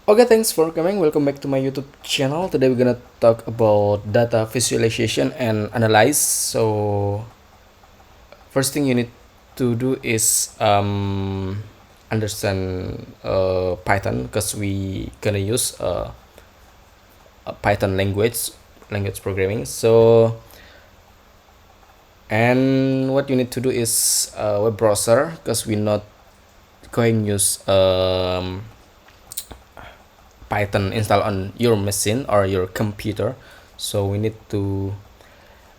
Okay, thanks for coming. Welcome back to my YouTube channel. Today we're gonna talk about data visualization and analyze. So first thing you need to do is understand Python because we gonna use a Python language programming. So and what you need to do is a web browser because we're not going use Python install on your machine or your computer. So we need to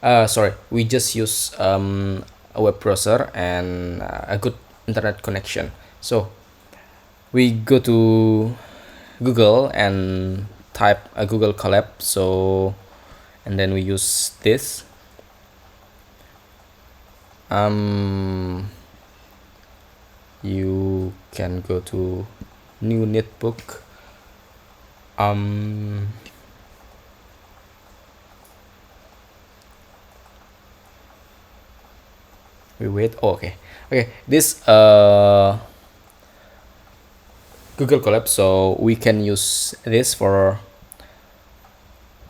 sorry, we just use a web browser and a good internet connection. So we go to Google and type a Google Colab. So and then we use this. You can go to new netbook. We wait. Oh, okay. This Google Colab. So we can use this for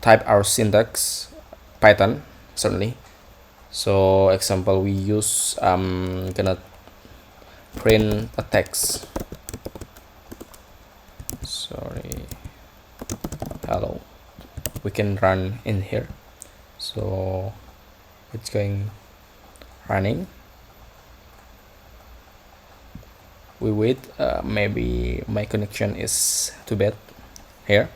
type our syntax Python certainly. So example, we use gonna print a text. Sorry, hello. We can run in here. So it's going running. We wait. Maybe my connection is too bad here.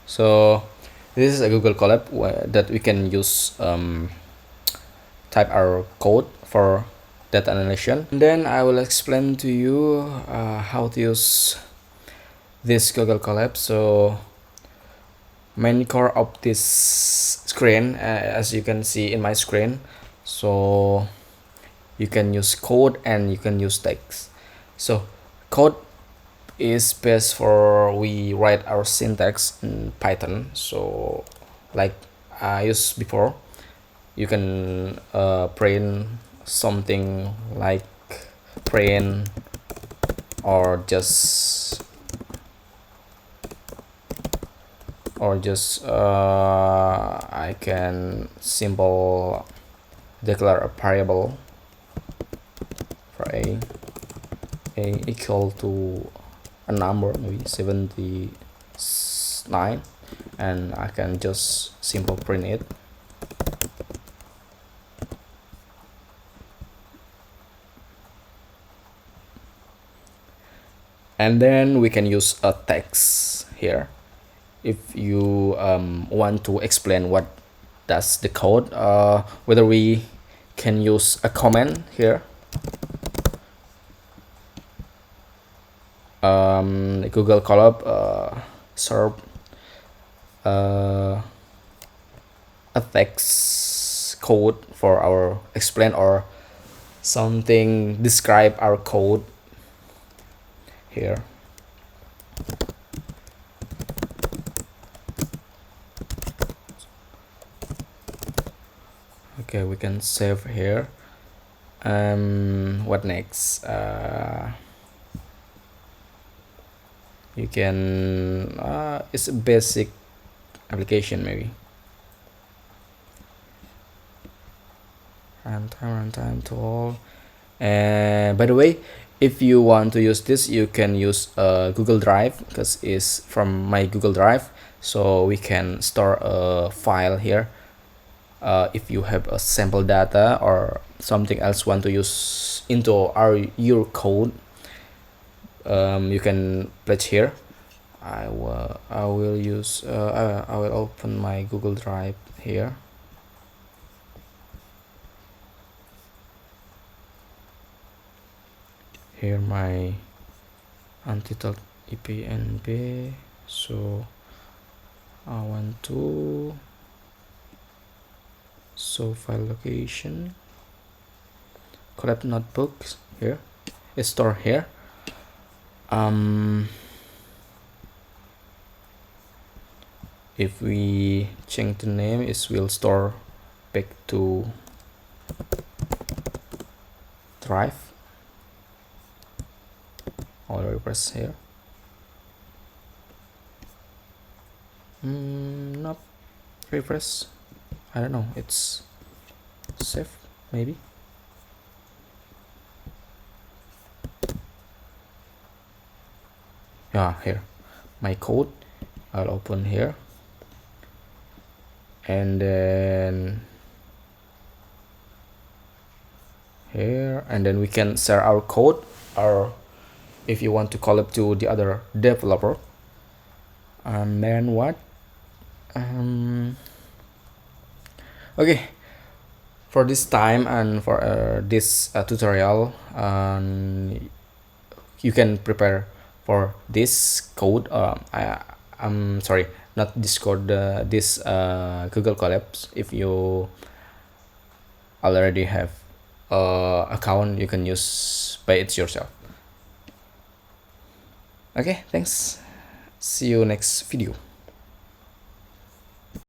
So this is a Google Colab that we can use type our code for data analysis. And then I will explain to you how to use this Google Colab. So main core of this screen, as you can see in my screen, so you can use code and you can use text. So code is best for we write our syntax in Python. So like I used before, you can print something like print or just I can simple declare a variable for a equal to a number, maybe 79, and I can just simple print it. And then we can use a text here if you want to explain what does the code, whether we can use a comment here. Google Colab serve a text code for our explain or something describe our code here. Okay, we can save here. What next? You can it's a basic application maybe. Runtime to all. And by the way, if you want to use this, you can use Google Drive because it's from my Google Drive. So we can store a file here. If you have a sample data or something else want to use into your code, you can place here. I will use I will open my Google Drive here. Here my untitled EPNB. So I want to show file location. Collect notebooks here. It's stored here. If we change the name, it will store back to Drive. I'll refresh here. Not refresh. I don't know, it's safe maybe. Yeah, here my code. I'll open here, and then here, and then we can share our code, or if you want to collab to the other developer. And then what, okay, for this time and for this tutorial, you can prepare for this code. I'm sorry, not this code, this Google Colabs. If you already have account, you can use by it yourself. Okay, thanks, see you next video.